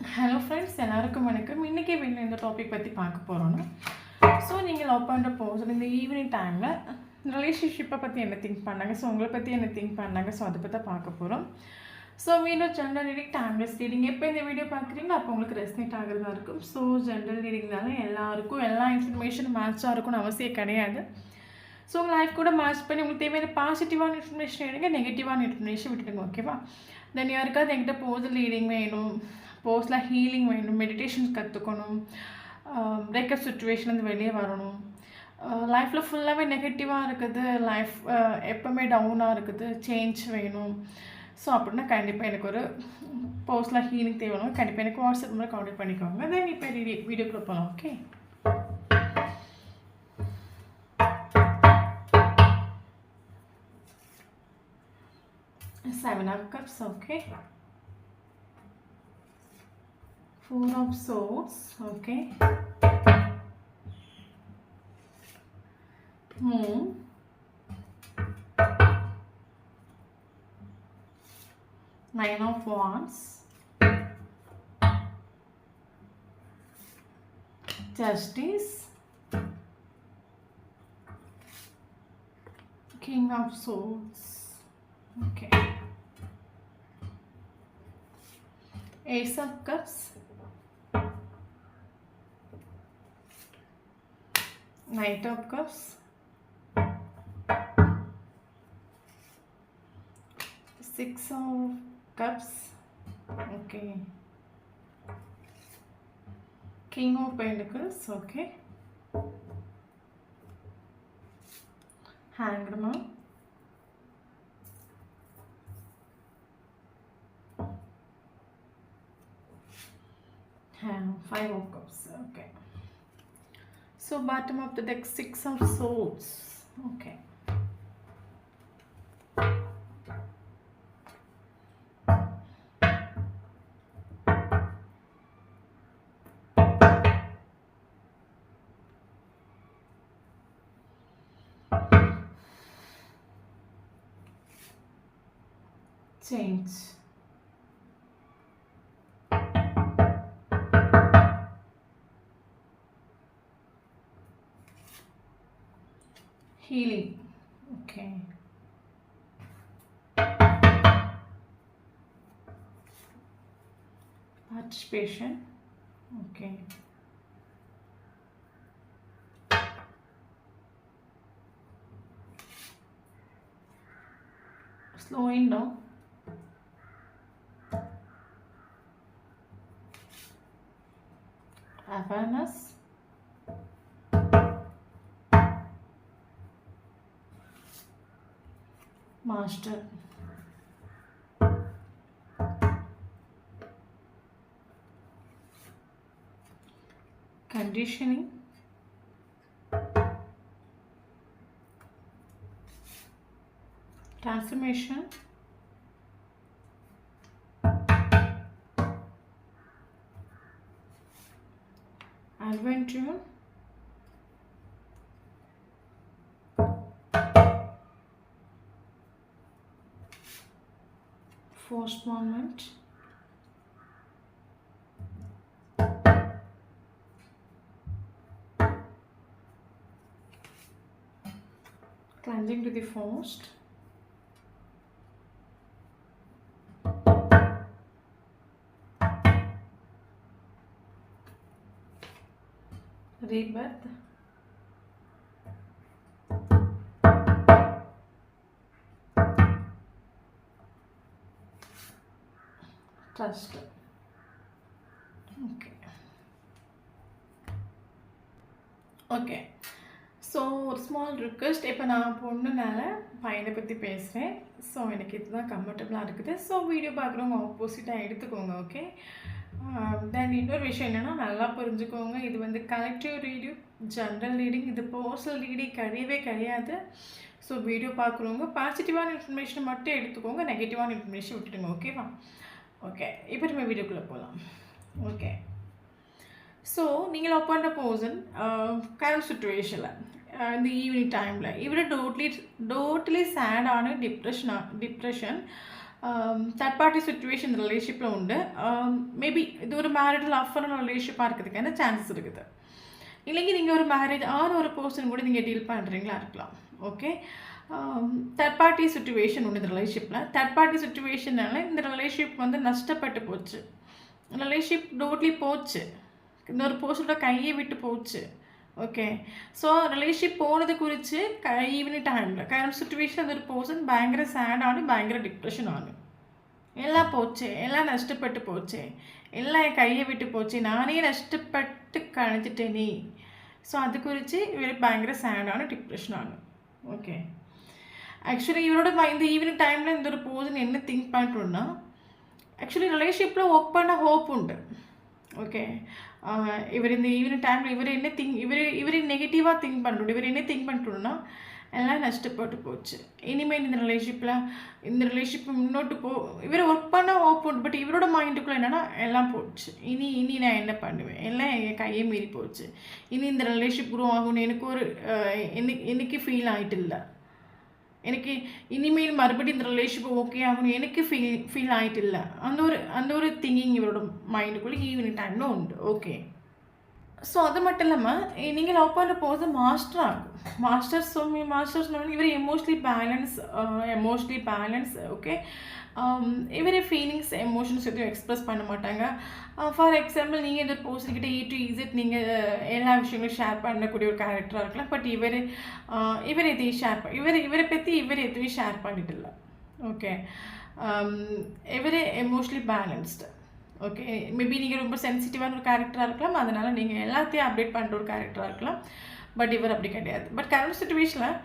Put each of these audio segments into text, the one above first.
Hello friends, எல்லாருக்கும் வணக்கம். இன்றைக்கி வீட்டில் இந்த டாபிக் பற்றி பார்க்க போகிறோன்னா, ஸோ நீங்கள் லவ் பண்ணுற பர்சன் இந்த ஈவினிங் டைமில் ரிலேஷன்ஷிப்பை பற்றி என்ன திங்க் பண்ணாங்க, ஸோ உங்களை பற்றி என்ன திங்க் பண்ணாங்க, ஸோ அதை பற்றி பார்க்க போகிறோம். So video general reading, timeless reading. எப்போ இந்த வீடியோ பார்க்குறீங்களோ அப்போ உங்களுக்கு ரெஸ்னேட் ஆகிறதா இருக்கும். ஸோ ஜென்ரல் ரீடிங்னால எல்லாருக்கும் எல்லா இன்ஃபர்மேஷனும் மேட்சாக இருக்கும்னு அவசியம் கிடையாது. ஸோ உங்கள் லைஃப் கூட மேட்ச் பண்ணி உங்களுக்கு தேவையான பாசிட்டிவான இன்ஃபர்மேஷன் எடுங்க, நெகட்டிவான இன்ஃபர்மேஷன் விட்டுடுங்க. ஓகேவா? தென் யாருக்காவது என்கிட்ட பர்சனல் ரீடிங் வேணும், பர்சனல் ஹீலிங் வேணும், மெடிடேஷன்ஸ் கற்றுக்கணும், பிரேக்கப் சுச்சுவேஷன்லேருந்து வெளியே வரணும், லைஃப்பில் ஃபுல்லாகவே நெகட்டிவாக இருக்குது, லைஃப் எப்போவுமே டவுனாக இருக்குது, சேஞ்ச் வேணும், ஸோ அப்படின்னா கண்டிப்பாக எனக்கு ஒரு பர்சனல் ஹீலிங் தேவைணும். கண்டிப்பாக எனக்கு வாட்ஸ்அப் நம்பர் கான்டெக்ட் பண்ணிக்கோங்க. தென் இப்போ வீடியோக்குள்ளே போகலாம். Okay, Seven of Cups. Okay, Four of Swords. Okay, Moon, Nine of Wands, Justice, King of Swords. Okay, Ace of Cups, Knight of Cups, Six of Cups. Okay, King of Pentacles. Okay, Hanged Man, Five of Cups. Okay, so bottom of the deck, Six of Swords. Okay, change, healing. Okay, participation. Okay, slowing down, awareness, master, conditioning, transformation, adventure, forced moment, climbing to the forced, rebirth, trust. Okay, okay, so ஒரு small request. இப்போ நான் பொண்ணுனால பையனை பற்றி பேசுகிறேன். So எனக்கு இதுதான் கம்ஃபர்டபுளாக இருக்குது. ஸோ வீடியோ பார்க்குறவங்க ஆப்போசிட்டாக எடுத்துக்கோங்க. ஓகே, தென் இன்னொரு விஷயம் என்னென்னா, நல்லா புரிஞ்சுக்கோங்க, இது வந்து கலெக்டிவ் ரீடிங், ஜென்ரல் ரீடிங், இது பர்சனல் ரீடிங் கிடையவே கிடையாது. ஸோ வீடியோ பார்க்குறவங்க பாசிட்டிவான இன்ஃபர்மேஷனை மட்டும் எடுத்துக்கோங்க, நெகட்டிவான இன்ஃபர்மேஷன் விட்டுடுங்க. ஓகேவா? ஓகே, இப்போ நம்ம வீடியோக்குள்ளே போகலாம். ஓகே, ஸோ நீங்கள் லவ் பண்ணுற பர்சன் கரண்ட் சுச்சுவேஷனில் இந்த ஈவினிங் டைமில் இவரை டோட்டலி சேடான டிப்ரெஷன் தேர்ட் பார்ட்டி சுச்சுவேஷன் ரிலேஷன்ஷிப்பில் உண்டு. மேபி இது ஒரு மேரிட்டல் ஆஃபரான ரிலேஷன்ஷிப்பாக இருக்கிறதுக்கான சான்சஸ் இருக்குது. இல்லைங்க நீங்கள் ஒரு மேரேஜ் ஆன ஒரு பர்சன் கூட நீங்கள் டீல் பண்ணுறீங்களா இருக்கலாம். ஓகே, தேர்ட் பார்ட்டி சுச்சுவேஷன் உண்டு இந்த ரிலேஷன்ஷிப்பில். தேர்ட் பார்ட்டி சுச்சுவேஷனால இந்த ரிலேஷன்ஷிப் வந்து நஷ்டப்பட்டு போச்சு. ரிலேஷன்ஷிப் டோட்லி போச்சு, இன்னொரு பர்சனோட கையை விட்டு போச்சு. ஓகே, ஸோ ரிலேஷன்ஷிப் போனது குறித்து ஈவினிங் டைமில் கரண்ட் சுச்சுவேஷன் அந்த ஒரு பர்சன் பயங்கர சேட் ஆனு பயங்கர டிப்ரெஷன் ஆனு, எல்லாம் போச்சு, எல்லாம் நஷ்டப்பட்டு போச்சு, எல்லாம் என் கையை விட்டு போச்சு, நானே நஷ்டப்பட்டு கழிஞ்சிட்டேனே. ஸோ அது குறித்து இவர் பயங்கர சேடான டிப்ரெஷன் ஆகும். ஓகே, ஆக்சுவலி இவரோட இந்த ஈவினிங் டைமில் இந்த ஒரு பர்சன் என்ன திங்க் பண்ணிட்டோன்னா, ஆக்சுவலி ரிலேஷன்ஷிப்பில் ஒர்க் பண்ண ஹோப் உண்டு. ஓகே, இவர் இந்த ஈவினிங் டைமில் இவர் நெகட்டிவாக திங்க் பண்ணுறோம். இவர் என்ன திங்க் பண்ணிட்டோன்னா, எல்லாம் நஷ்டப்பட்டு போச்சு, இனிமேல் இந்த ரிலேஷன்ஷிப் முன்னோட்டு இவர் ஒர்க் பண்ண ஹோப் உண்டு. பட் இவரோட மைண்டுக்குள்ளே என்னென்னா, எல்லாம் போச்சு, இனி நான் என்ன பண்ணுவேன், எல்லாம் என் கையை மீறி போச்சு, இனி இந்த ரிலேஷன்ஷிப் குரோ ஆகும்னு எனக்கு ஒரு எனக்கு ஃபீல் ஆகிட்டு இல்லை, எனக்கு இனிமேல் மறுபடியும் இந்த ரிலேஷன்ஷிப் ஓகே ஆகணும் எனக்கு ஃபீல் ஆகிட்டு இல்லை. அந்த ஒரு திங்கிங் இவரோட மைண்டுக்குள்ளே ஈவினிங் டைமில் உண்டு. ஓகே, ஸோ அது மட்டும் இல்லாமல் நீங்கள் லவ் பண்ணுற போது மாஸ்டர் ஆகும். மாஸ்டர்ஸ் இவர் எமோஷ்னலி பேலன்ஸ். ஓகே, இவர் ஃபீலிங்ஸ் எமோஷன்ஸ் எதுவும் எக்ஸ்ப்ரெஸ் பண்ண மாட்டாங்க. ஃபார் எக்ஸாம்பிள், நீங்கள் இந்த பர்சன்கிட்ட A to Z நீங்கள் எல்லா விஷயங்களும் ஷேர் பண்ணக்கூடிய ஒரு கேரக்டராக இருக்கலாம். பட் இவர் எதையும் இவரை பற்றி இவர் எதுவும் ஷேர் பண்ணிட்டு இல்லை. ஓகே, இவர் எமோஷ்னலி பேலன்ஸ்டு. ஓகே, மேபி நீங்கள் ரொம்ப சென்சிட்டிவான ஒரு கேரக்டராக இருக்கலாம், அதனால் நீங்கள் எல்லாத்தையும் அப்டேட் பண்ணுற ஒரு கேரக்டராக இருக்கலாம். பட் இவர் அப்படி கிடையாது. பட் கரண்ட் சுச்சுவேஷனில்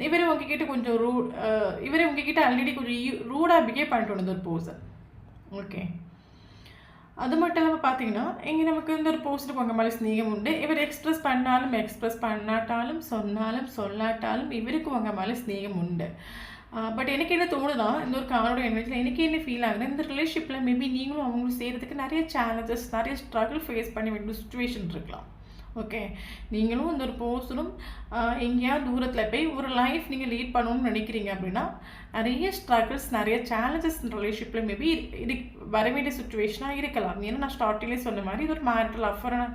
இவர் உங்ககிட்ட கொஞ்சம் இவர் உங்ககிட்ட ஆல்ரெடி கொஞ்சம் ரூடாக பிஹேவ் பண்ணிட்டு வந்தது ஒரு பர்சன். ஓகே, அது மட்டும் இல்லாமல் பார்த்தீங்கன்னா, இங்கே நமக்கு வந்து ஒரு பர்சனுக்கு உங்கள் மேலே ஸ்நேகம் உண்டு. இவர் எக்ஸ்ப்ரெஸ் பண்ணாட்டாலும் சொல்லாட்டாலும் இவருக்கு உங்கள் மேலே ஸ்நேகம் உண்டு. பட் எனக்கு என்ன தோணுதா, இந்த ஒரு காரோட எனர்ஜியில் எனக்கு என்ன ஃபீல் ஆகுதுன்னா, இந்த ரிலேஷன்ஷிப்பில் மேபி நீங்களும் அவங்களும் செய்கிறதுக்கு நிறைய சேலஞ்சஸ், நிறைய ஸ்ட்ரகிள் ஃபேஸ் பண்ண வேண்டிய சுச்சுவேஷன் இருக்கலாம். ஓகே, நீங்களும் இந்த ஒரு பர்சனும் எங்கேயாவது தூரத்தில் போய் ஒரு லைஃப் நீங்கள் லீட் பண்ணணும்னு நினைக்கிறீங்க அப்படின்னா, நிறைய ஸ்ட்ரகிள்ஸ், நிறைய சேலஞ்சஸ் இந்த ரிலேஷன்ஷிப்பில் மேபி வர வேண்டிய சுச்சுவேஷனாக இருக்கலாம். ஏன்னா நான் ஸ்டார்டிங்லேயே சொன்ன மாதிரி இது ஒரு மேரிட்டல் அஃபரான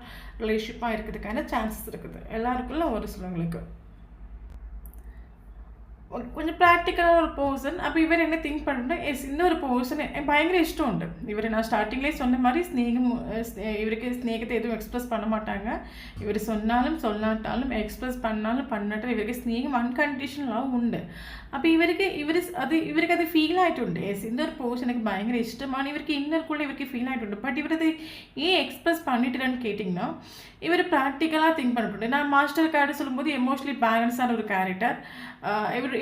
ரிலேஷன்ஷிப்பாக இருக்கிறதுக்கான சான்சஸ் இருக்குது எல்லாருக்குள்ள. ஒரு சிலவங்களுக்கு கொஞ்சம் ப்ராக்டிக்கலாக ஒரு பர்சன். அப்போ இவர் என்ன திங்க் பண்ணுறேன், இன்னொரு பர்சன் பயங்கர இஷ்டம் உண்டு. இவர் நான் ஸ்டார்டிங்லேயே சொன்ன மாதிரி இவருக்கு ஸ்நேகத்தை எதுவும் எக்ஸ்ப்ரெஸ் பண்ண மாட்டாங்க. இவர் சொன்னாலும் சொல்லாட்டாலும் எக்ஸ்ப்ரெஸ் பண்ணாட்டாலும் இவருக்கு ஸ்நேகம் அன்கண்டிஷனலாகவும் உண்டு. அப்போ இவருக்கு அது ஃபீல் ஆகிட்டு இன்னொரு பர்சன் எனக்கு பயங்கர இஷ்டமான இவருக்கு இன்னருக்குள்ளே இவருக்கு ஃபீல் ஆகிட்டு. பட் இவர் அதை ஏன் எக்ஸ்ப்ரெஸ் பண்ணிட்டுறான்னு கேட்டிங்கன்னா, இவர் ப்ராக்டிக்கலாக திங்க் பண்ணிட்டு. நான் மாஸ்டர் கார்டு சொல்லும்போது எமோஷ்னலி பேலன்ஸான ஒரு கேரக்டர்.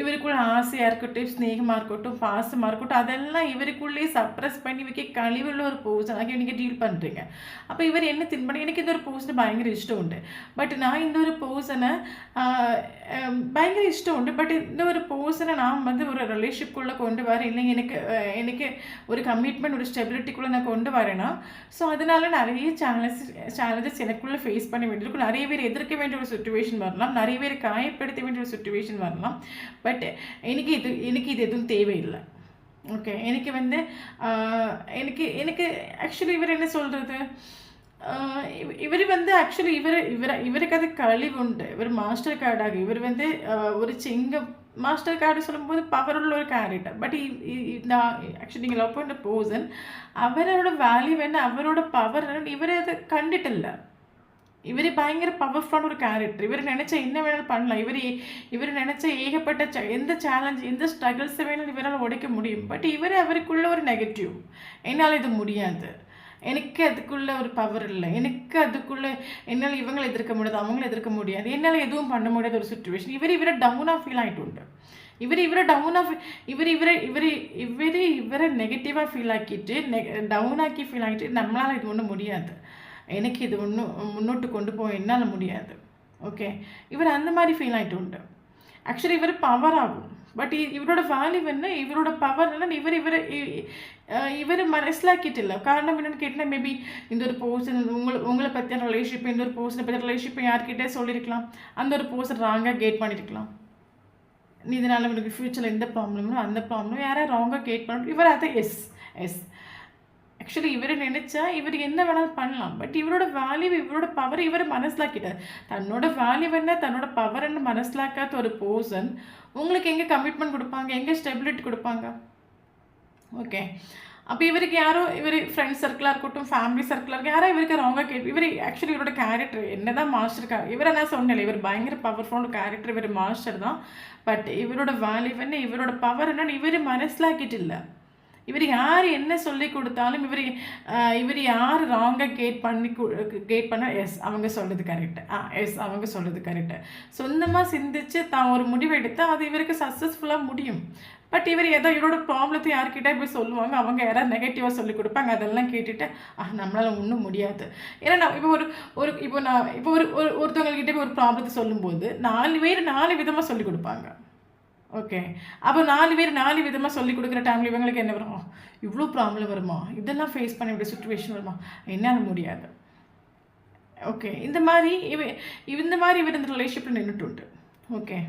இவருக்குள்ள ஆசையாக இருக்கட்டும், ஸ்நேகமாக இருக்கட்டும், பாசமாக இருக்கட்டும், அதெல்லாம் இவருக்குள்ளேயே சப்ரெஸ் பண்ணி இவருக்கு கழிவுள்ள ஒரு பர்சனாக நீங்கள் டீல் பண்ணுறீங்க. அப்போ இவர் என்ன திங்க் பண்ணி, எனக்கு இந்த ஒரு பர்சனை பயங்கர இஷ்டம் உண்டு. பட் நான் இந்த ஒரு பர்சனை பயங்கர இஷ்டம் உண்டு. பட் இந்த ஒரு பர்சனை நான் வந்து ஒரு ரிலேஷன்ஷிப்குள்ளே கொண்டு வரேன், இல்லைங்க எனக்கு ஒரு கமிட்மெண்ட், ஒரு ஸ்டெபிலிட்டிக்குள்ளே நான் கொண்டு வரேன்னா, ஸோ அதனால நிறைய சேலஞ்சஸ் எனக்குள்ளே ஃபேஸ் பண்ண வேண்டியிருக்கும். நிறைய பேர் எதிர்க்க வேண்டிய ஒரு சுச்சுவேஷன் வரலாம், நிறைய பேர் காயப்படுத்த வேண்டிய ஒரு சுச்சுவேஷன் வரலாம். பட் எனக்கு இது எதுவும் தேவையில்லை. ஓகே, எனக்கு வந்து எனக்கு ஆக்சுவலி இவர் என்ன சொல்கிறது, இவர் வந்து ஆக்சுவலி இவருக்கு அது கழிவு உண்டு. இவர் மாஸ்டர் கார்டாக இவர் வந்து ஒரு மாஸ்டர் கார்டு சொல்லும்போது பவருள்ள ஒரு கேரக்டர். பட் இந்த ஆக்சுவலி நீங்கள் லவ் பண்ணுற பர்சன் அவரோட வேல்யூ என்ன, அவரோட பவர் இவர் அதை கண்டுட்டு இல்லை. இவர் பயங்கர பவர்ஃபுல்லான ஒரு கேரக்டர். இவர் நினச்சா என்ன வேணாலும் பண்ணலாம். இவர் நினச்ச ஏகப்பட்ட எந்த சேலஞ்ச், எந்த ஸ்ட்ரகிள்ஸை வேணாலும் இவரால் உடைக்க முடியும். பட் அவருக்குள்ள ஒரு நெகட்டிவ், என்னால் இது முடியாது, எனக்கு அதுக்குள்ளே ஒரு பவர் இல்லை, எனக்கு அதுக்குள்ளே என்னால் இவங்களை எதிர்க்க முடியாது, அவங்கள எதிர்க்க முடியாது, என்னால் எதுவும் பண்ண முடியாத ஒரு சுச்சுவேஷன். இவரை டவுனாக ஃபீல் ஆகிட்டு உண்டு. இவரை டவுனாக இவரை நெகட்டிவாக ஃபீல் ஆக்கிட்டு டவுனாக்கி ஃபீல் ஆகிட்டு நம்மளால் இது ஒன்றும் முடியாது, எனக்கு இது ஒன்றும் முன்னோட்டு கொண்டு போக என்னால் முடியாது. ஓகே, இவர் அந்த மாதிரி ஃபீல் ஆகிட்டு உண்டு. ஆக்சுவலி இவர் பவர் ஆகும். பட் இவரோட வேல்யூ என்ன, இவரோட பவர் என்ன, இவர் மனசிலாக்கிட்டு இல்லை. காரணம் என்னென்னு கேட்டால், மேபி இந்த ஒரு பர்சன் உங்களை பற்றியான ரிலேஷன்ஷிப், இந்த ஒரு பர்சனை பற்றி ரிலேஷன்ஷிப்பை யார்கிட்டே சொல்லியிருக்கலாம், அந்த ஒரு பர்சன் ராங்காக கேட் பண்ணியிருக்கலாம். இதனால் இவனுக்கு ஃப்யூச்சரில் எந்த ப்ராப்ளமோ அந்த ப்ராப்ளம் யாராவது ராங்காக கேட் பண்ணணும். இவர் அதை எஸ் ஆக்சுவலி இவர் நினச்சா இவர் என்ன வேணாலும் பண்ணலாம். பட் இவரோட வேல்யூ, இவரோட பவர் இவர் மனசிலாக்கிட்டார். தன்னோட வேல்யூ என்ன, தன்னோட பவர் என்ன மனசிலாக்காத ஒரு பர்சன் உங்களுக்கு எங்கே கமிட்மெண்ட் கொடுப்பாங்க, எங்கே ஸ்டெபிலிட்டி கொடுப்பாங்க? ஓகே, அப்போ இவருக்கு யாரோ இவர் ஃப்ரெண்ட்ஸ் சர்க்கிளாக இருக்கட்டும், ஃபேமிலி சர்க்கிளாக இருக்கும், யாரோ இவருக்கு ராங்காக கேட்டு இவர் ஆக்சுவலி இவரோட கேரக்டர் என்ன தான் மாஸ்டர் இவரை நான் சொன்னேன், இவர் பயங்கர பவர்ஃபுல் கேரக்டர், இவர் மாஸ்டர் தான். பட் இவரோட வேல்யூ என்ன, இவரோட பவர் என்னன்னு இவர் மனசிலாக்கிட்டு இல்லை. இவர் யார் என்ன சொல்லி கொடுத்தாலும் இவர் யார் ராங்காக கேட் பண்ண எஸ் அவங்க சொல்கிறது கரெக்டு, எஸ் அவங்க சொல்கிறது கரெக்டு சொந்தமாக சிந்திச்சு தான் ஒரு முடிவு எடுத்தால் அது இவருக்கு சக்ஸஸ்ஃபுல்லாக முடியும். பட் இவர் இவரோட ப்ராப்ளத்தை யார்கிட்ட போய் சொல்லுவாங்க, அவங்க யாராவது நெகட்டிவாக சொல்லி கொடுப்பாங்க. அதெல்லாம் கேட்டுட்டு நம்மளால் ஒன்றும் முடியாது. ஏன்னா நான் இப்போ ஒருத்தவங்கக்கிட்ட போய் ஒரு ப்ராப்ளத்தை சொல்லும்போது 4 பேர் 4 விதமாக சொல்லி கொடுப்பாங்க. ஓகே, அப்போ 4 பேர் 4 விதமாக சொல்லி கொடுக்குற டைமில் இவங்களுக்கு என்ன வரும், இவ்வளோ ப்ராப்ளம் வருமா, இதெல்லாம் ஃபேஸ் பண்ண வேண்டிய சுச்சுவேஷன் வருமா, என்னால் முடியாது. ஓகே, இந்த மாதிரி இவர் இந்த ரிலேஷன்ஷிப்பில் நின்றுட்டு உண்டு. ஓகே,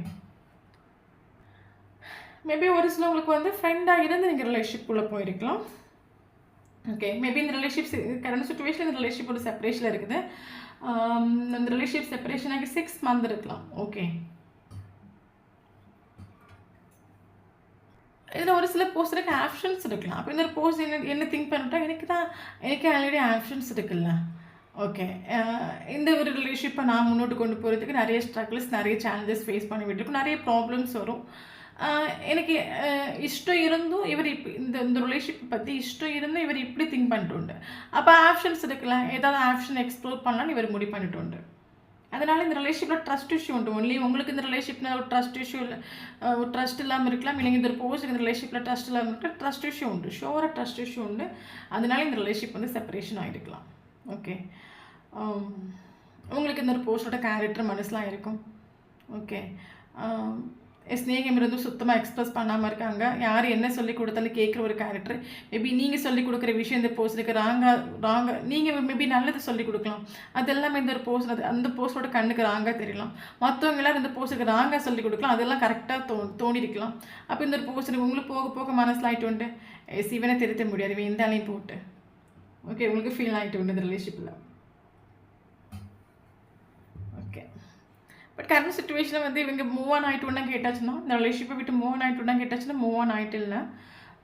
மேபி ஒரு சிலவங்களுக்கு வந்து ஃப்ரெண்டாக இருந்து நீங்கள் ரிலேஷன்ஷிப்புக்குள்ளே போயிருக்கலாம். ஓகே, மேபி இந்த ரிலேஷன்ஷிப் கரண்ட் சுச்சுவேஷன் இந்த ரிலேஷன்ஷிப் ஒரு செப்பரேஷனில் இருக்குது. இந்த ரிலேஷன்ஷிப் செப்பரேஷனாகி 6 மந்த் இருக்கலாம். ஓகே, இதில் ஒரு சில போஸ்டருக்கு ஆப்ஷன்ஸ் இருக்கலாம். அப்போ இந்த ஒரு போஸ்ட் என்ன திங்க் பண்ணிட்டா எனக்கு ஆல்ரெடி ஆப்ஷன்ஸ் இருக்குல்ல. ஓகே, இந்த ஒரு ரிலேஷன்ஷிப்பை நான் முன்னோட்டு கொண்டு போகிறதுக்கு நிறைய ஸ்ட்ரகிள்ஸ், நிறைய சேலஞ்சஸ் ஃபேஸ் பண்ணி விட்டுருக்கும், நிறைய ப்ராப்ளம்ஸ் வரும். எனக்கு இஷ்டம் இருந்தும் இவர் இந்த ரிலேஷன்ஷிப் பற்றி இஷ்டம் இருந்தும் இவர் இப்படி திங்க் பண்ணிட்டு உண்டு. அப்போ ஆப்ஷன்ஸ் இருக்கலாம், ஏதாவது ஆப்ஷன் எக்ஸ்ப்ளோர் பண்ணலான்னு இவர் முடிவு பண்ணிட்டு உண்டு. அதனால் இந்த ரிலேஷன்ஷிப்பில் ட்ரஸ்ட் இஷ்யூ உண்டு. ஒன்லி உங்களுக்கு இந்த ரிலேஷன்ஷிப்பில் ஒரு ட்ரஸ்ட் இஷ்யூ இல்லை, ஒரு ட்ரஸ்ட் இல்லாமல் இருக்கலாம். இல்லைங்க இந்த ஒரு போஸ்ட் இந்த ரிலேஷன்ஷிப்பில் ட்ரஸ்ட் இல்லாமல் இருக்கலாம், ட்ரஸ்ட் இஷ்யூ உண்டு, ஷோராக ட்ரஸ்ட் இஷ்யூ உண்டு. அதனால இந்த ரிலேஷன்ஷிப் வந்து செப்பரேஷன் ஆகிருக்கலாம். ஓகே, உங்களுக்கு இந்த ஒரு போஸ்டோட கேரக்டர் மனசுலாம் இருக்கும். ஓகே, ஸ்நேகம் இருந்தும் சுத்தமாக எக்ஸ்ப்ரெஸ் பண்ணாமல் இருக்காங்க. யார் என்ன சொல்லி கொடுத்தாலும் கேட்குற ஒரு கேரக்டர். மேபி நீங்கள் சொல்லிக் கொடுக்குற விஷயம் இந்த போஸ்ட்டுக்கு ராங்காக நீங்கள் மேபி நல்லது சொல்லிக் கொடுக்கலாம். அது எல்லாமே இந்த ஒரு போஸ்ட் அந்த போஸ்ட்டோட கண்ணுக்கு ராங்காக தெரியலாம். மற்றவங்க எல்லாரும் இந்த போஸ்ட்டுக்கு ராங்காக சொல்லிக் கொடுக்கலாம், அதெல்லாம் கரெக்டாக தோணிருக்கலாம். அப்போ இந்த ஒரு போஸ்ட்டுக்கு உங்களுக்கு போக போக மனசில் ஆகிட்டு உண்டு, சிவனை திருத்த முடியாது, இவன் எந்த ஆளையும் போட்டு. ஓகே, உங்களுக்கு ஃபீல் ஆகிட்டு உண்டு இந்த ரிலேஷன்ஷிப்பில். ஓகே, பட் கரண்ட் சுச்சுவேஷனில் வந்து இவங்க மூவ் ஆன் ஆகிட்டுன்னா கேட்டாச்சுன்னா, இந்த ரிலேஷன்ஷிப்பை விட்டு மூவ் ஆன் ஆகிட்டுன்னா கேட்டாச்சுன்னா மூவ் ஆன் ஆகிட்டு இல்லை,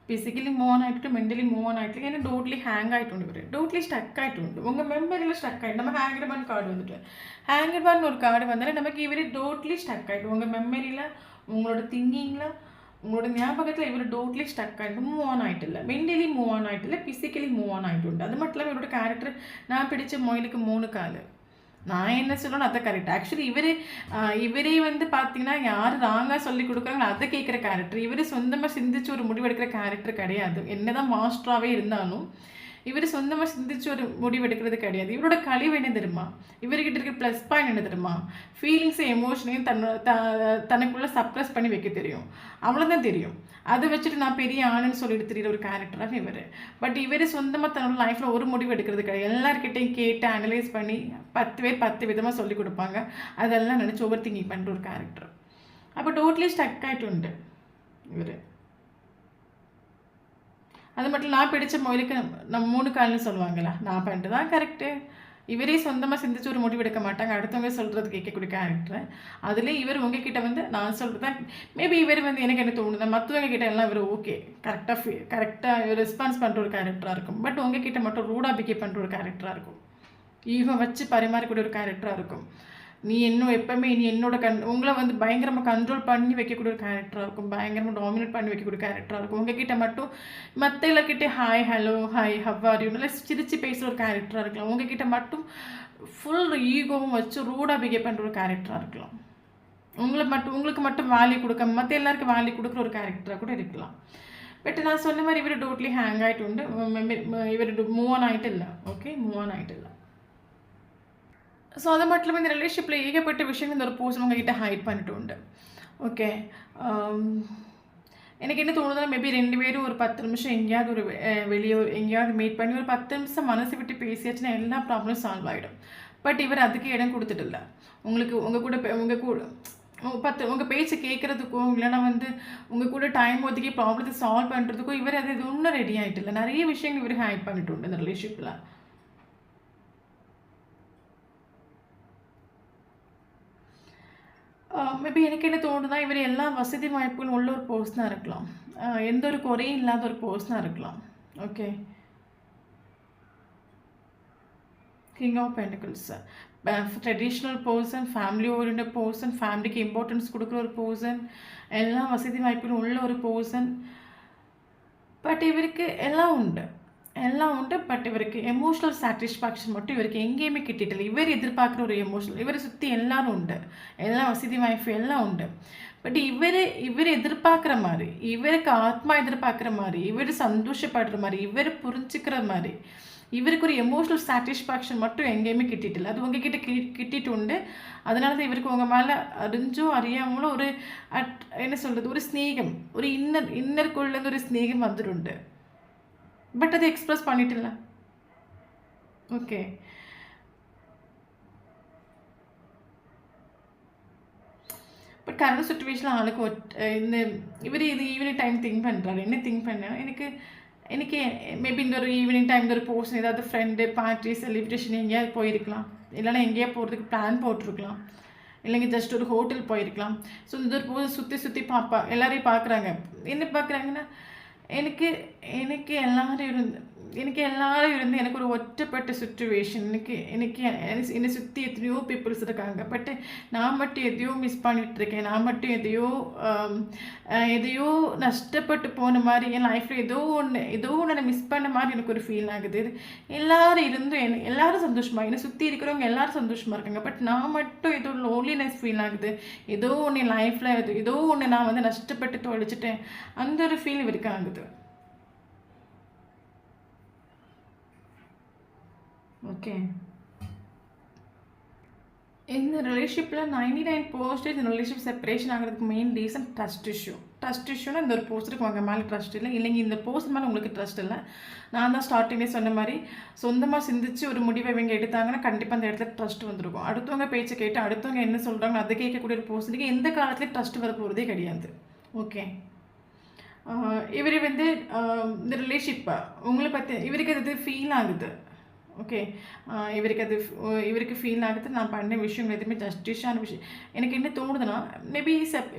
ஃபிசிக்கலி மூவ் ஆன் ஆகிட்டு மென்டலி மூவ் ஆன் ஆகிட்டு. ஏன்னா டோட்லி ஹேங் ஆகிட்டு இவர் டோட்லி ஸ்டக் ஆகிட்டு உண்டு. உங்கள் மெமரியில் ஸ்டக் ஆகிட்டு நம்ம ஹேங்கர்பான் கார்டு வந்துட்டு ஹேங்கர்பான் ஒரு கார்டு வந்தாலே நமக்கு இவர் டோட்லி ஸ்டக் ஆகிட்டு உங்கள் மெமரியில், உங்களோட திங்கிங்கில், உங்களோட ஞாபகத்தில் இவர் டோட்லி ஸ்டக் ஆகிட்டு மூவ் ஆன் ஆகிட்டு இல்லை, மென்டலி மூவ் ஆன் ஆகிட்டு இல்லை, ஃபிசிக்கலி மூவ் ஆன் ஆகிட்டு உண்டு. அது மட்டும் இல்லாமல் இவரோட கேரக்டர் நான் பிடிச்ச மொயிலுக்கு 3 கால். நான் என்ன சொல்லணும் அதை கரெக்ட். ஆக்சுவலி இவரே வந்து பார்த்தீங்கன்னா யார் ராங்காக சொல்லி கொடுக்குறாங்களோ அதை கேட்குற கேரக்டர். இவர் சொந்தமாக சிந்திச்சு ஒரு முடிவெடுக்கிற கேரக்டர் கிடையாது. என்னதான் மாஸ்டராகவே இருந்தாலும் இவர் சொந்தமாக சிந்திச்சு ஒரு முடிவு எடுக்கிறது கிடையாது. இவரோட கழிவு என்ன தெரியுமா, இவர்கிட்ட இருக்கிற ப்ளஸ் பாயிண்ட் என்ன தெரியுமா, ஃபீலிங்ஸை எமோஷனையும் தனக்குள்ளே சப்ரஸ் பண்ணி வைக்க தெரியும், அவ்வளோதான் தெரியும். அதை வச்சுட்டு நான் பெரிய ஆளுன்னு சொல்லிட்டு தெரியுற ஒரு கேரக்டராக இவர். பட் இவர் சொந்தமாக தன்னோட லைஃப்பில் ஒரு முடிவு எடுக்கிறது கிடையாது. எல்லாருக்கிட்டையும் கேட்டு அனலைஸ் பண்ணி 10 பேர் 10 விதமாக சொல்லி கொடுப்பாங்க, அதெல்லாம் நினச்சி ஓவர் திங்கிங் பண்ணுற ஒரு கேரக்டர். அப்போ டோட்லி ஸ்டக் ஆகிட்டு உண்டு இவர். அது மட்டும் நான் பிடிச்ச மொழிக்கு நம்ம 3 கால்னு சொல்லுவாங்களா, நான் பண்ணிட்டு தான் கரெக்டு. இவரே சொந்தமாக சிந்திச்சு ஒரு முடிவு எடுக்க மாட்டாங்க, அடுத்தவங்க சொல்கிறது கேட்கக்கூடிய கேரக்டர். அதுலேயே இவர் உங்ககிட்ட வந்து நான் சொல்கிறது தான் மேபி இவர் வந்து எனக்கு என்ன தோணுது, மற்றவங்க கிட்ட எல்லாம் இவர் ஓகே கரெக்டாக ரெஸ்பான்ஸ் பண்ணுற ஒரு கேரக்டராக இருக்கும். பட் உங்ககிட்ட மட்டும் ரூடாக பிஹேவ் பண்ணுற ஒரு கேரக்டராக இருக்கும், ஈகோ வச்சு பரிமாறக்கூடிய ஒரு கேரக்டராக இருக்கும். நீ எப்போவுமே நீ என்னோட உங்களை வந்து பயங்கரமாக கண்ட்ரோல் பண்ணி வைக்கக்கூடிய ஒரு கேரக்டராக இருக்கும், பயங்கரமாக டாமினேட் பண்ணி வைக்கக்கூடிய கேரக்டராக இருக்கும். உங்ககிட்ட மட்டும் மற்ற எல்லாருக்கிட்டே hi hello hi how are you நல்லா சிரிச்சு பேசுகிற ஒரு கேரக்டராக இருக்கலாம். உங்ககிட்ட மட்டும் ஃபுல் ஈகோவும் வச்சு ரூடாக பிஹேவ் பண்ணுற ஒரு கேரக்டராக இருக்கலாம். உங்களுக்கு மட்டும் வேல்யூ கொடுக்க மற்ற எல்லாருக்கும் வேல்யூ கொடுக்குற ஒரு கேரக்டராக கூட இருக்கலாம். பட் நான் சொன்ன மாதிரி இவர் டோட்லி ஹேங் ஆகிட்டு உண்டு, இவர் மூவ் ஆன் ஆகிட்டு இல்லை. ஓகே, மூவ் ஆன் ஆகிட்டு இல்லை. ஸோ அது மட்டும் இல்லாமல் இந்த ரிலேஷன்ஷிப்பில் ஏகப்பட்ட விஷயங்கள் இந்த ஒரு போஸ்ட் உங்ககிட்ட ஹைட் பண்ணிட்டு உண்டு. ஓகே, எனக்கு என்ன தோணுதுன்னா மேபி 2 பேரும் ஒரு 10 நிமிஷம் எங்கேயாவது ஒரு வெளியே எங்கேயாவது மீட் பண்ணி ஒரு 10 நிமிஷம் மனசு விட்டு பேசியாச்சுன்னா எல்லா ப்ராப்ளமும் சால்வ் ஆகிடும். பட் இவர் அதுக்கு இடம் கொடுத்துட்டு இல்லை. உங்கள் கூட உங்கள் பேச்சை கேட்குறதுக்கும் இல்லைன்னா வந்து உங்கள் கூட டைம் ஒதுக்கி ப்ராப்ளத்தை சால்வ் பண்ணுறதுக்கும் இவர் அது இது ஒன்றும் ரெடி ஆகிட்டு இல்லை. நிறைய விஷயங்கள் இவர் ஹைட் பண்ணிட்டு உண்டு இந்த ரிலேஷன்ஷிப்பில். மேபி எனக்கு என்ன தோணுதுன்னா இவர் எல்லா வசதி வாய்ப்புகளும் உள்ள ஒரு பர்சனாக இருக்கலாம். எந்த ஒரு குறையும் இல்லாத ஒரு பர்சனாக இருக்கலாம். Okay, king of pentacles, traditional person, family oriented person, ஃபேமிலிக்கு இம்பார்ட்டன்ஸ் கொடுக்குற ஒரு பர்சன், எல்லா வசதி வாய்ப்புகளும் உள்ள ஒரு பர்சன். பட் இவருக்கு எல்லாம் உண்டு, எல்லாம் உண்டு. பட் இவருக்கு எமோஷ்னல் சாட்டிஸ்ஃபேக்ஷன் மட்டும் இவருக்கு எங்கேயுமே கிட்டிட்டில்லை. இவர் எதிர்பார்க்குற ஒரு எமோஷனல், இவரை சுற்றி எல்லாரும் உண்டு, எல்லா வசதி வாய்ப்பு எல்லாம் உண்டு. பட் இவர் எதிர்பார்க்குற மாதிரி, இவருக்கு ஆத்மா எதிர்பார்க்குற மாதிரி, இவர் சந்தோஷப்படுற மாதிரி, இவர் புரிஞ்சுக்கிற மாதிரி, இவருக்கு ஒரு எமோஷ்னல் சாட்டிஸ்ஃபேக்ஷன் மட்டும் எங்கேயுமே கிட்டிட்டில்லை. அது உங்ககிட்ட கிட்டிட்டு உண்டு. அதனால தான் இவருக்கு உங்கள் மேலே அறிஞ்சோ அறியாமலோ ஒரு என்ன சொல்கிறது, ஒரு ஸ்நேகம், ஒரு இன்னருக்குள்ளேருந்து ஒரு ஸ்நேகம் வந்துடுண்டு. பட் அதை எக்ஸ்பிரஸ் பண்ணிட்டில்ல. ஓகே, பட் கரண்ட் சுச்சுவேஷனில் ஆளுக்கு இந்த இவர் இது ஈவினிங் டைம் திங்க் பண்ணுறாரு. என்ன திங்க் பண்ணேன், எனக்கு மேபி இந்த ஒரு ஈவினிங் டைம் இந்த ஒரு போர்ஷன் ஏதாவது ஃப்ரெண்டு பார்ட்டி செலிப்ரேஷன் எங்கேயாவது போயிருக்கலாம், இல்லைன்னா எங்கேயா போகிறதுக்கு பிளான் போட்டிருக்கலாம், இல்லைங்க ஜஸ்ட் ஒரு ஹோட்டல் போயிருக்கலாம். ஸோ இந்த ஒரு போது சுற்றி எல்லாரையும் பார்க்குறாங்க. என்ன பார்க்குறாங்கன்னா எனக்கு எல்லாரும் இருந்து எனக்கு ஒரு ஒற்றப்பட்ட சுச்சுவேஷன். என்னை சுற்றி எத்தனையோ பீப்புள்ஸ் இருக்காங்க. பட்டு நான் மட்டும் எதையோ மிஸ் பண்ணிகிட்ருக்கேன். நான் மட்டும் எதையோ நஷ்டப்பட்டு போன மாதிரி, என் லைஃப்பில் ஏதோ ஒன்று நான் மிஸ் பண்ண மாதிரி எனக்கு ஒரு ஃபீல் ஆகுது. எல்லாரும் இருந்தும் எல்லாரும் சந்தோஷமாக, என்னை சுற்றி இருக்கிறவங்க எல்லாரும் சந்தோஷமாக இருக்காங்க. பட் நான் மட்டும் ஏதோ லோன்லினஸ் ஃபீல் ஆகுது. ஏதோ ஒன்று என் லைஃப்பில் ஏதோ ஒன்று நான் வந்து நஷ்டப்பட்டு தொலைச்சிட்டேன். அந்த ஒரு ஃபீல் இவருக்கு ஆகுது. ஓகே, இந்த ரிலேஷன்ஷிப்பில் 99% இந்த ரிலேஷன்ஷிப் செப்பரேஷன் ஆகிறதுக்கு மெயின் ரீசன் ட்ரஸ்ட் இஷ்யூனா இந்த ஒரு போஸ்டருக்கு உங்கள் மேலே ட்ரஸ்ட் இல்லை, இல்லைங்க இந்த போஸ்ட் மேலே உங்களுக்கு ட்ரஸ்ட் இல்லை. நான் தான் ஸ்டார்டிங்கே சொன்ன மாதிரி சொந்தமாக சிந்திச்சு ஒரு முடிவை இவங்க எடுத்தாங்கன்னா கண்டிப்பாக அந்த இடத்துல ட்ரஸ்ட் வந்துருக்கும். அடுத்தவங்க பேச்சை கேட்டு அடுத்தவங்க என்ன சொல்கிறாங்க அதை கேட்கக்கூடிய ஒரு போஸ்ட்டுக்கு எந்த காலத்துலேயும் ட்ரஸ்ட் வர போகிறதே கிடையாது. ஓகே, இவர் வந்து இந்த ரிலேஷன்ஷிப்பை உங்களை பற்றி இவருக்கு அது ஃபீல் ஆகுது. ஓகே, இவருக்கு ஃபீல் ஆகுது நான் பண்ண விஷயம் எதுவுமே ஜஸ்டிஸான விஷயம். எனக்கு என்ன தோணுதுன்னா மேபி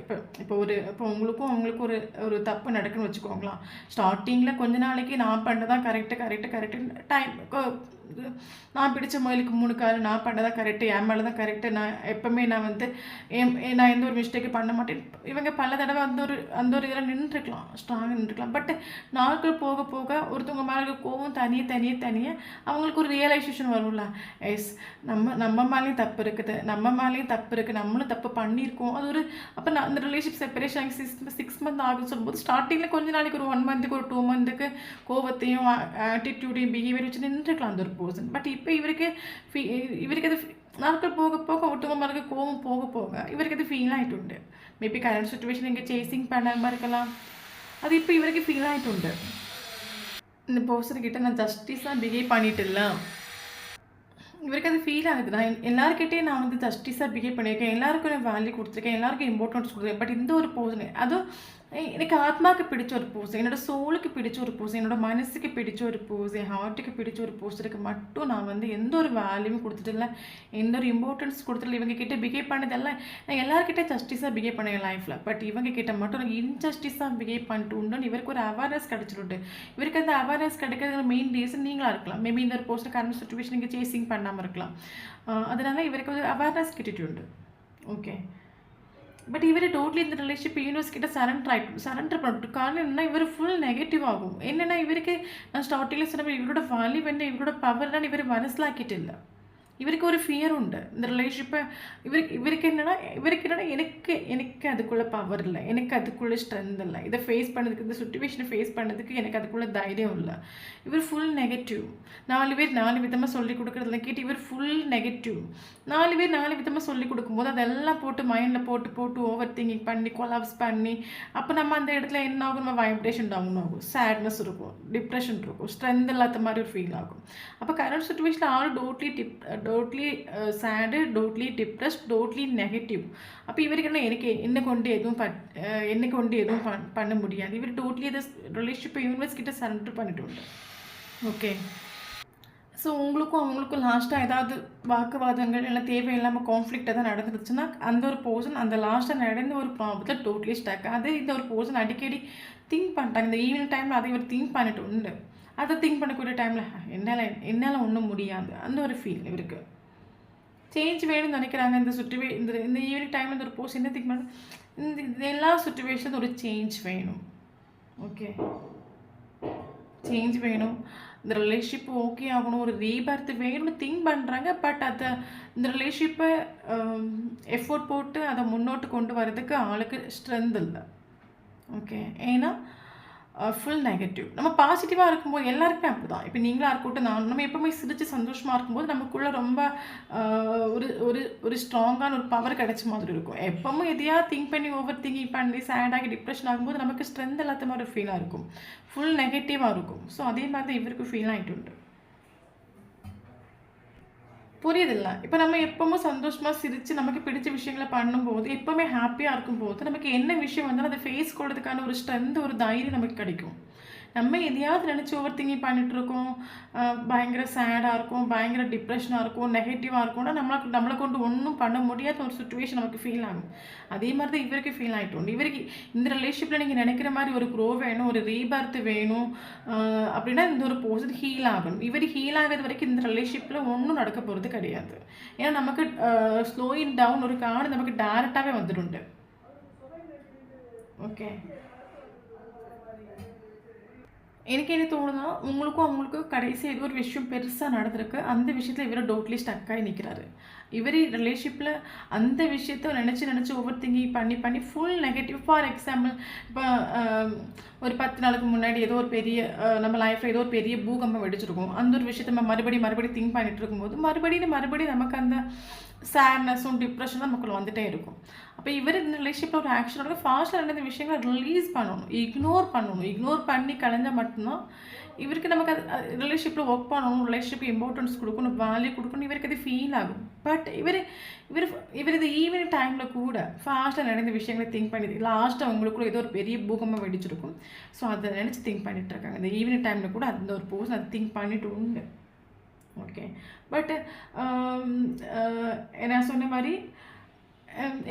இப்போ உங்களுக்கும் அவங்களுக்கும் ஒரு தப்பு நடக்குன்னு வச்சுக்கோங்களேன். ஸ்டார்டிங்கில் கொஞ்ச நாளைக்கு நான் பண்ணதான் கரெக்டு டைம், நான் பிடிச்ச முயலுக்கு 3 கால், நான் பண்ணதான் கரெக்டு, என் மேலே தான் கரெக்டு, நான் எப்போவுமே நான் வந்து நான் எந்த ஒரு மிஸ்டேக்கு பண்ண மாட்டேன். இவங்க பல தடவை அந்த ஒரு இதில் நின்றுருக்கலாம், ஸ்ட்ராங்காக நின்றுருக்கலாம். பட் நாட்கள் போக போக ஒருத்தவங்க மேலே கோவம் தனியே அவங்களுக்கு ஒரு ரியலைசேஷன் வரும்ல. எஸ், நம்ம மேலேயும் தப்பு இருக்குது, நம்மளும் தப்பு பண்ணியிருக்கோம். அது ஒரு அப்போ நான் அந்த ரிலேஷன்ஷிப் செப்பரேஷன் ஆகி 6 மந்த் ஆகுதுன்னு சொல்லும்போது ஸ்டார்டிங்கில் கொஞ்ச நாளைக்கு ஒரு 1 மந்த்துக்கு ஒரு 2 மந்த்துக்கு கோவத்தையும் ஆட்டிடியூடையும் பிஹேவியர் வச்சு நின்றுக்கலாம் அந்த ஒரு பர்சன். பட் இப்போ இவருக்கு அது நாட்கள் போக போக ஒருத்தவங்க மேலே கோவம் போக போக இவருக்கு அது ஃபீல் ஆகிட்டு உண்டு. மேபி கரண்ட் சுச்சுவேஷன் இங்கே சேசிங் பண்ணாமல் இருக்கலாம். அது இப்போ இவருக்கு ஃபீல் ஆகிட்டு உண்டு. இந்த பர்சன்கிட்ட நான் ஜஸ்டிஸாக பிஹேவ் பண்ணிட்டு இல்லை, இவருக்கு அது ஃபீல் ஆகுது. நான் எல்லாருக்கிட்டே நான் வந்து ஜஸ்டிஸாக பிஹேவ் பண்ணியிருக்கேன், எல்லாருக்கும் நான் வேல்யூ கொடுத்துருக்கேன், எல்லாருக்கும் இம்பார்ட்டன்ஸ் கொடுத்துருக்கேன். பட் இந்த ஒரு பர்சன் அதுவும் எனக்கு ஆத்மாவுக்கு பிடிச்ச ஒரு பர்சன், என்னோடய சோலுக்கு பிடிச்ச ஒரு பர்சன், என்னோடய மனசுக்கு பிடிச்ச ஒரு பர்சன், என் ஹார்ட்டுக்கு பிடிச்ச ஒரு பர்சனுக்கு மட்டும் நான் வந்து எந்த ஒரு வேல்யூவும் கொடுத்துட்டு எந்த ஒரு இம்பார்ட்டன்ஸ் கொடுத்துட்டு இவங்க கிட்டே பிஹேவ் பண்ணதெல்லாம் நான் எல்லாருக்கிட்டே ஜஸ்டிஸாக பிஹேவ் பண்ணேன் என் லைஃப்பில். பட் இவங்க கிட்ட மட்டும் எனக்கு இன்ஜஸ்டிஸாக பிஹேவ் பண்ணிட்டு உண்டு. இவருக்கு ஒரு அவேர்னஸ் கிடச்சிட்டு, இவருக்கு அந்த அவேர்னஸ் கிடைக்கிறது மெயின் ரீசன் நீங்களாக இருக்கலாம். மேபி இந்த ஒரு பர்சன் கரண்ட் சுச்சுவேஷன் நீங்கள் சேசிங் பண்ணாமல் இருக்கலாம். அதனால இவருக்கு ஒரு அவேர்னஸ் கிட்டிட்டு உண்டு. ஓகே, பட் இவர் டோட்டலி இந்த ரிலேஷன்ஷிப் யூனிவர்ஸ் கிட்ட சரண்டர் பண்ணிட்டு காரணம் என்னன்னா இவர் ஃபுல் நெகட்டிவ் ஆகும். என்னென்னா இவருக்கு நான் ஸ்டார்டிங்கில் சொன்ன இவரோட வேல்யூ என்ன, இவரோட பவர்லாம் இவர் மனசிலாக்கிட்டு இல்லை. இவருக்கு ஒரு ஃபியர் உண்டு இந்த ரிலேஷன்ஷிப்பை. இவருக்கு என்னென்னா எனக்கு அதுக்குள்ளே பவர் இல்லை, எனக்கு அதுக்குள்ளே ஸ்ட்ரென்த் இல்லை, இதை ஃபேஸ் பண்ணதுக்கு, இந்த சுச்சுவேஷனை ஃபேஸ் பண்ணதுக்கு எனக்கு அதுக்குள்ளே தைரியம் இல்லை. இவர் ஃபுல் நெகட்டிவ். 4 பேர் 4 விதமாக சொல்லி கொடுக்குறதுல கேட்டு இவர் ஃபுல் நெகட்டிவ். 4 பேர் 4 விதமாக சொல்லி கொடுக்கும்போது அதெல்லாம் போட்டு மைண்டில் போட்டு ஓவர் திங்கிங் பண்ணி கொலாப்ஸ் பண்ணி அப்போ நம்ம அந்த இடத்துல என்ன ஆகும், நம்ம வைப்ரேஷன் டவுன் ஆகும், சேட்னஸ் இருக்கும், டிப்ரெஷன் இருக்கும், ஸ்ட்ரென்த் இல்லாத மாதிரி ஒரு ஃபீல் ஆகும். அப்போ கரண்ட் சுச்சுவேஷனில் ஆள் டோட்லி சேடு, டோட்லி டிப்ரெஸ்ட், டோட்லி நெகட்டிவ். அப்போ இவருக்கு என்னை கொண்டு எதுவும் பண்ண முடியாது. இவர் டோட்லி இந்த ரிலேஷன்ஷிப்பை யூனிவர்ஸ் கிட்ட சரண்டர் பண்ணிட்டு உண்டு. ஓகே. ஸோ உங்களுக்கும் அவங்களுக்கும் லாஸ்ட்டாக ஏதாவது வாக்குவாதங்கள் இல்லை தேவையில்லாமல் கான்ஃப்ளிக்ட் எதாவது நடந்துருச்சுன்னா அந்த ஒரு பர்சன் அந்த லாஸ்ட்டாக நடந்த ஒரு ப்ராப்ளத்தில் டோட்லி ஸ்டக். அதே இந்த ஒரு பர்சன் அடிக்கடி திங்க் பண்ணிட்டாங்க. இந்த ஈவினிங் டைமில் அதை இவர் திங்க் பண்ணிட்டு உண்டு. அதை திங்க் பண்ணக்கூடிய டைமில் என்னால் ஒன்றும் முடியாது அந்த ஒரு ஃபீல் இவருக்கு. சேஞ்ச் வேணும்னு நினைக்கிறாங்க. இந்த ஈவினிங் டைமில் இந்த ஒரு பர்சன் என்ன திங்க் பண்ண இந்த எல்லா சுச்சுவேஷன் ஒரு சேஞ்ச் வேணும். ஓகே, சேஞ்ச் வேணும். இந்த ரிலேஷன்ஷிப் ஓகே ஆகணும், ஒரு ரீபர்த் வேணும்னு திங்க் பண்ணுறாங்க. பட் இந்த ரிலேஷன்ஷிப்பை எஃபோர்ட் போட்டு அதை முன்னோட்டு கொண்டு வரதுக்கு ஆளுக்கு ஸ்ட்ரென்த் இல்லை. ஓகே, ஏன்னா ஃபுல் நெகட்டிவ். நம்ம பாசிட்டிவாக இருக்கும்போது எல்லாருக்குமே அப்படி தான். இப்போ நீங்களாக இருக்கட்டும், நம்ம எப்போவுமே சிரித்து சந்தோஷமாக இருக்கும்போது நமக்குள்ளே ரொம்ப ஒரு ஒரு ஒரு ஸ்ட்ராங்கான ஒரு பவர் கிடைச்ச மாதிரி இருக்கும். எப்போவும் எதையாக திங்க் பண்ணி ஓவர் திங்கிங் பண்ணி சேடாகி டிப்ரெஷன் ஆகும்போது நமக்கு ஸ்ட்ரென்த் இல்லாத மாதிரி ஒரு ஃபீலாக இருக்கும், ஃபுல் நெகட்டிவாக இருக்கும். ஸோ அதே மாதிரி தான் இவருக்கு ஃபீல் ஆகிட்டு உண்டு. புரியுதில்ல? இப்போ நம்ம எப்பவும் சந்தோஷமாக சிரித்து நமக்கு பிடிச்ச விஷயங்களை பண்ணும்போது, எப்போவுமே ஹாப்பியாக இருக்கும்போது நமக்கு என்ன விஷயம் வந்தாலும் அதை ஃபேஸ் கொள்றதுக்கான ஒரு ஸ்ட்ரென்த், ஒரு தைரியம் நமக்கு கிடைக்கும். நம்ம எதையாவது நினச்சி ஓவர் திங்கிங் பண்ணிகிட்ருக்கோம், பயங்கர சேடாக இருக்கும், பயங்கர டிப்ரெஷனாக இருக்கும், நெகட்டிவாக இருக்கும்னா நம்மளை கொண்டு ஒன்றும் பண்ண முடியாத ஒரு சுச்சுவேஷன் நமக்கு ஃபீல் ஆகும். அதே மாதிரி தான் இவருக்கு ஃபீல் ஆகிட்டு இவருக்கு இந்த ரிலேஷன்ஷிப்பில் நீங்கள் நினைக்கிற மாதிரி ஒரு க்ரோ வேணும், ஒரு ரீபர்த் வேணும் அப்படின்னா இந்த ஒரு பர்சன் ஹீல் ஆகணும். இவர் ஹீல் ஆகிறது வரைக்கும் இந்த ரிலேஷன்ஷிப்பில் ஒன்றும் நடக்க போகிறது கிடையாது. ஏன்னா நமக்கு ஸ்லோயிங் டவுன் ஒரு கார்டு நமக்கு டேரெக்டாகவே வந்துடுண்டு. ஓகே, எனக்கு என்ன தோணுதுன்னா, உங்களுக்கும் அவங்களுக்கும் கடைசி ஏதோ ஒரு விஷயம் பெருசாக நடந்திருக்கு. அந்த விஷயத்தில் இவர் டோட்லி ஸ்டக்காகி நிற்கிறாரு. இவர் ரிலேஷன்ஷிப்பில் அந்த விஷயத்த நினச்சி ஓவர் திங்கிங் பண்ணி ஃபுல் நெகட்டிவ். ஃபார் எக்ஸாம்பிள், இப்போ ஒரு 10 நாளுக்கு முன்னாடி ஏதோ ஒரு பெரிய நம்ம லைஃப்பில் ஏதோ ஒரு பெரிய பூகம்பம் வெடிச்சிருக்கும். அந்த ஒரு விஷயத்தை நம்ம மறுபடியும் திங்க் பண்ணிட்டு இருக்கும்போது மறுபடியும் நமக்கு அந்த சேட்னஸும் டிப்ரெஷனும் நமக்குள்ள வந்துகிட்டே இருக்கும். அப்போ இவர் இந்த ரிலேஷன்ஷிப்பில் ஒரு ஆக்ஷனோட ஃபாஸ்ட்டாக நடந்த விஷயங்களை ரிலீஸ் பண்ணணும், இக்னோர் பண்ணி கலைஞ்சால் மட்டும்தான் இவருக்கு நமக்கு அது ரிலேஷன்ஷிப்பில் ஒர்க் பண்ணணும், ரிலேஷன்ஷிப் இம்பார்ட்டன்ஸ் கொடுக்கணும், வேல்யூ கொடுக்கணும், இவருக்கு அது ஃபீல் ஆகும். பட் இவர் இது ஈவினிங் டைமில் கூட ஃபாஸ்ட்டாக நடந்த விஷயங்களை திங்க் பண்ணி லாஸ்ட்டாக அவங்களுக்குள்ள ஏதோ ஒரு பெரிய பூகமாக வெடிச்சிருக்கும். ஸோ அதை நினச்சி திங்க் பண்ணிகிட்டு இருக்காங்க. இந்த ஈவினிங் டைமில் கூட அந்த ஒரு பர்சன் அதை திங்க் பண்ணிட்டு உண்டு. ஓகே, பட் நான் சொன்ன மாதிரி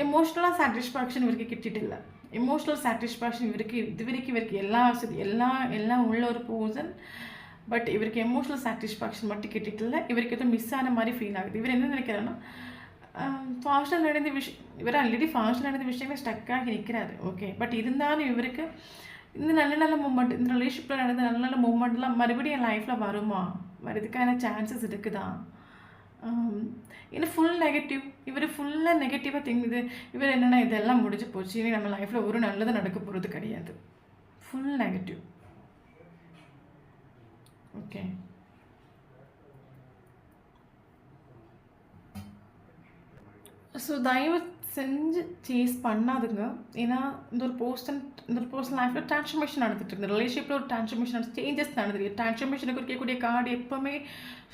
எமோஷ்னலாக சாட்டிஸ்ஃபேக்ஷன் இவருக்கு கிட்டிட்டு இல்லை. எமோஷ்னல் சாட்டிஸ்ஃபேக்ஷன் இவருக்கு எல்லாம் உள்ள ஒரு பர்சன். பட் இவருக்கு எமோஷ்னல் சாட்டிஸ்ஃபேக்ஷன் மட்டும் கிட்டிட்டு இல்லை. இவருக்கு எதுவும் மிஸ் ஆன மாதிரி ஃபீல் ஆகுது. இவர் என்ன நினைக்கிறாருன்னா, ஃபாஸ்ட்டாக நடந்த இவர் ஆல்ரெடி ஃபாஸ்ட்டாக நடந்த விஷயமே ஸ்டக்காகி நிற்கிறாரு. ஓகே, பட் இருந்தாலும் இவருக்கு இந்த நல்ல மூமெண்ட், இந்த ரிலேஷன்ஷிப்பில் நடந்த நல்ல மூமெண்ட்லாம் மறுபடியும் என் லைஃப்பில் வரதுக்கான சான்சஸ் இருக்குதா? ஏன்னா ஃபுல் நெகட்டிவ். இவர் ஃபுல்லாக நெகட்டிவாக திங்குது. இவர் என்னென்னா இதெல்லாம் முடிஞ்சு போச்சு, இனி நம்ம லைஃப்பில் ஒரு நல்லது நடக்க போகிறது கிடையாது. Full negative. ஓகே, ஸோ தயவு செஞ்சு சேஸ் பண்ணாதுங்க. ஏன்னா இந்த ஒரு பர்சன் லைஃப்பில் ட்ரான்ஸ்ஃபர்மேஷன் நடந்துட்டுருக்கு. இந்த ரிலேஷன்ஷிப்பில் ஒரு ட்ரான்ஸ்ஃபர்மேஷன் சேஞ்சஸ் நடந்துருக்கு. ட்ரான்ஸ்ஃபர்மேஷனுக்கு இருக்கக்கூடிய கார்டு எப்போவுமே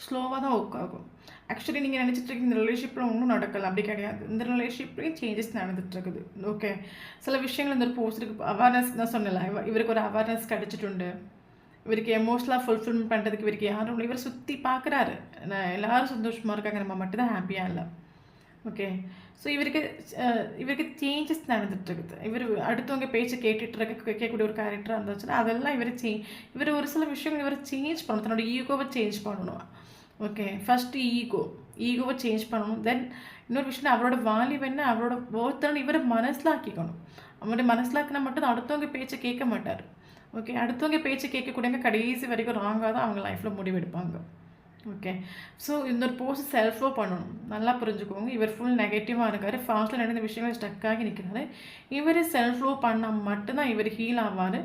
ஸ்லோவாக தான் ஒர்க் ஆகும். ஆக்சுவலி நீங்கள் நினச்சிட்டு இருக்கீங்க இந்த ரிலேஷன்ஷிப்பில் ஒன்றும் நடக்கலை, அப்படி கிடையாது. இந்த ரிலேஷன்ஷிப்லேயும் சேஞ்சஸ் நடந்துட்டுருக்குது. ஓகே, சில விஷயங்கள் இந்த ஒரு பர்சனுக்கு அவேர்னஸ் தான் சொன்னல, இவருக்கு ஒரு அவேர்னஸ் கிடச்சிட்டு இவருக்கு எமோஷனலாக ஃபுல்ஃபில்மெண்ட் பண்ணுறதுக்கு இவருக்கு யாரும் இல்லை. இவர் சுற்றி பார்க்குறாரு, எல்லோரும் சந்தோஷமாக இருக்காங்க, நம்ம மட்டும்தான் ஹாப்பியாக இல்லை. ஓகே, ஸோ இவருக்கு சேஞ்சஸ் நடந்துட்டுருக்குது. இவர் அடுத்தவங்க பேச்சு கேட்கக்கூடிய ஒரு கேரக்டராக இருந்துச்சுன்னா அதெல்லாம் இவர் ஒரு சில விஷயங்கள் இவர் சேஞ்ச் பண்ணணும். தன்னோட ஈகோவை சேஞ்ச் பண்ணணும். ஓகே, ஃபஸ்ட்டு ஈகோவை சேஞ்ச் பண்ணணும். தென் இன்னொரு விஷயம், அவரோட வேல்யூ என்ன, அவரோட ஒருத்தர் இவரை மனசிலாக்கிக்கணும். அவருடைய மனசிலாக்கினா மட்டும் அடுத்தவங்க பேச்சை கேட்க மாட்டார். ஓகே, அடுத்தவங்க பேச்சு கேட்கக்கூடியவங்க கடைசி வரைக்கும் ராங்காக தான் அவங்க லைஃப்பில் முடிவெடுப்பாங்க. ஓகே, ஸோ இந்த ஒரு போஸ்ட் செல்ஃபோ பண்ணணும். நல்லா புரிஞ்சுக்கோங்க. இவர் ஃபுல் நெகட்டிவாக இருக்கார், ஃபாஸ்ட்டில் நடந்த விஷயங்கள் ஸ்டக்காகி நிற்கிறாரு. இவர் செல்ஃபோ பண்ணால் மட்டும்தான் இவர் ஹீல் ஆவார்.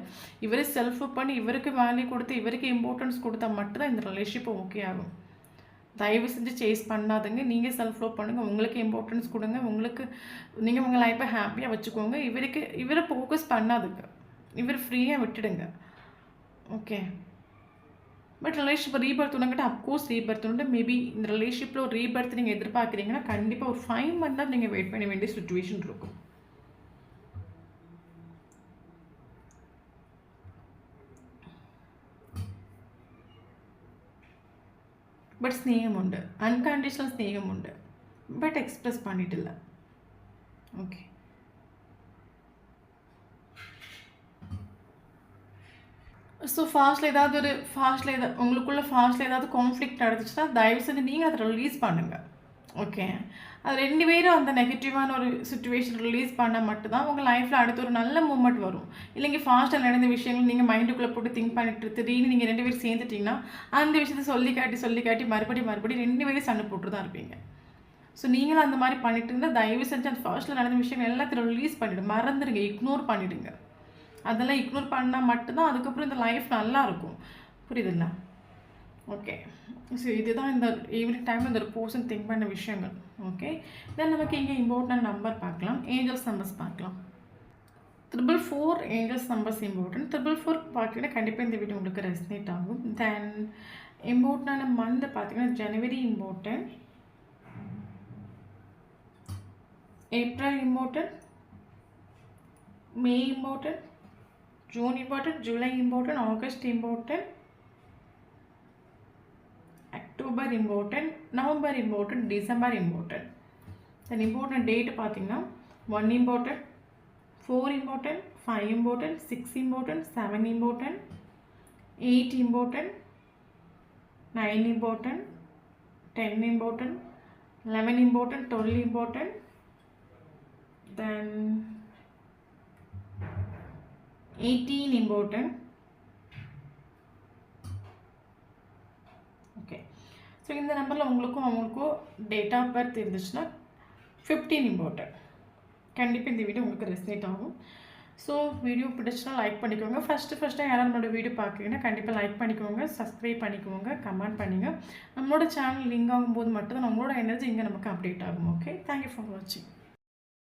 இவர் செல்ஃபோ பண்ணி இவருக்கு வேல்யூ கொடுத்து இவருக்கு இம்பார்ட்டன்ஸ் கொடுத்தா மட்டும்தான் இந்த ரிலேஷன்ஷிப் ஓகே ஆகும். தயவு செஞ்சு சேஸ் பண்ணாதுங்க. நீங்கள் செல்ஃப் லவ் பண்ணுங்கள், உங்களுக்கு இம்பார்ட்டன்ஸ் கொடுங்க, நீங்கள் உங்கள் லைஃப்பை ஹாப்பியாக வச்சுக்கோங்க. இவரை ஃபோக்கஸ் பண்ணாதுங்க, இவர் ஃப்ரீயாக விட்டுடுங்க. ஓகே, பட் ரிலேஷன்ஷிப் ரீபர்த் உனக்கிட்ட அப்கோர்ஸ் ரீபர்த் உண்டு. மேபி இந்த ரிலேஷன்ஷிப்பில் ஒரு ரீபர்த் நீங்கள் எதிர்பார்க்குறீங்கன்னா கண்டிப்பாக ஒரு 5 மந்த் தான் நீங்கள் வெயிட் பண்ண வேண்டிய சுச்சுவேஷன் இருக்கும். பட் ஸ்நேகம் உண்டு, அன்கண்டிஷனல் ஸ்நேகம் உண்டு, பட் எக்ஸ்ப்ரெஸ் பண்ணிட்டில்ல. ஓகே, ஸோ ஃபாஸ்ட்டில் உங்களுக்குள்ள ஃபாஸ்ட்டில் ஏதாவது கான்ஃப்ளிக்ட் நடந்துச்சுன்னா தயவு செஞ்சு நீங்கள் அதை ரிலீஸ் பண்ணுங்கள். ஓகே, அது 2 பேரும் அந்த நெகட்டிவான ஒரு சுச்சுவேஷன் ரிலீஸ் பண்ணால் மட்டும்தான் உங்கள் லைஃப்பில் அடுத்து ஒரு நல்ல மூமெண்ட் வரும். இல்லைங்க ஃபாஸ்ட்டாக நடந்த விஷயங்கள் நீங்கள் மைண்டுக்குள்ளே போட்டு திங்க் பண்ணிட்டு திடீர்னு நீங்கள் 2 பேரும் சேர்ந்துட்டிங்கன்னா அந்த விஷயத்தை சொல்லி காட்டி மறுபடியும் 2 பேரும் சண்டை போட்டு தான் இருப்பீங்க. ஸோ நீங்களும் அந்த மாதிரி பண்ணிட்டு இருந்தால் தயவு செஞ்சு அந்த ஃபாஸ்ட்டில் நடந்த விஷயங்கள் எல்லாத்தையும் ரிலீஸ் பண்ணிவிடுங்க, மறந்துடுங்க, இக்னோர் பண்ணிவிடுங்க. அதெல்லாம் இக்னோர் பண்ணால் மட்டும்தான் அதுக்கப்புறம் இந்த லைஃப் நல்லா இருக்கும். புரியுதுல்ல? ஓகே, ஸோ இதுதான் இந்த ஈவினிங் டைம் இந்த ஒரு பர்சன் திங்க் பண்ண விஷயங்கள். ஓகே, தென் நமக்கு இங்கே இம்பார்ட்டன்ட் நம்பர் பார்க்கலாம், ஏஞ்சல்ஸ் நம்பர்ஸ் பார்க்கலாம். 444 ஏஞ்சல்ஸ் நம்பர்ஸ் இம்பார்ட்டன்ட். 444 பார்த்தீங்கன்னா கண்டிப்பாக இந்த வீடியோ உங்களுக்கு ரெசனேட் ஆகும். தென் இம்பார்ட்டண்டான மந்த் பார்த்தீங்கன்னா January important, April important, May important, June important, July important, August important, October important, November important, December important. Then important date பார்த்தீங்கன்னா 1 important, 4 important, 5 important, 6 important, 7 important, 8 important, 9 important, 10 important, 11 important, 12 important, then 18 important. Okay, so இந்த நம்பரில் அவங்களுக்கும் date of birth இருந்துச்சுன்னா 15 important. கண்டிப்பாக இந்த video உங்களுக்கு resonate ஆகும். So video பிடிச்சுன்னா like பண்ணிக்கோங்க. ஃபஸ்ட்டு யாராவது நம்மளோட வீடியோ பார்க்குறீங்கன்னா கண்டிப்பாக லைக் பண்ணிக்கோங்க, சப்ஸ்கிரைப் பண்ணிக்கோங்க, கமெண்ட் பண்ணுங்கள். நம்மளோட சேனல் லிங்க் ஆகும்போது மட்டும்தான் நம்மளோட எனர்ஜி இங்கே நமக்கு அப்டேட் ஆகும். ஓகே, தேங்க்யூ ஃபார் வாட்சிங்.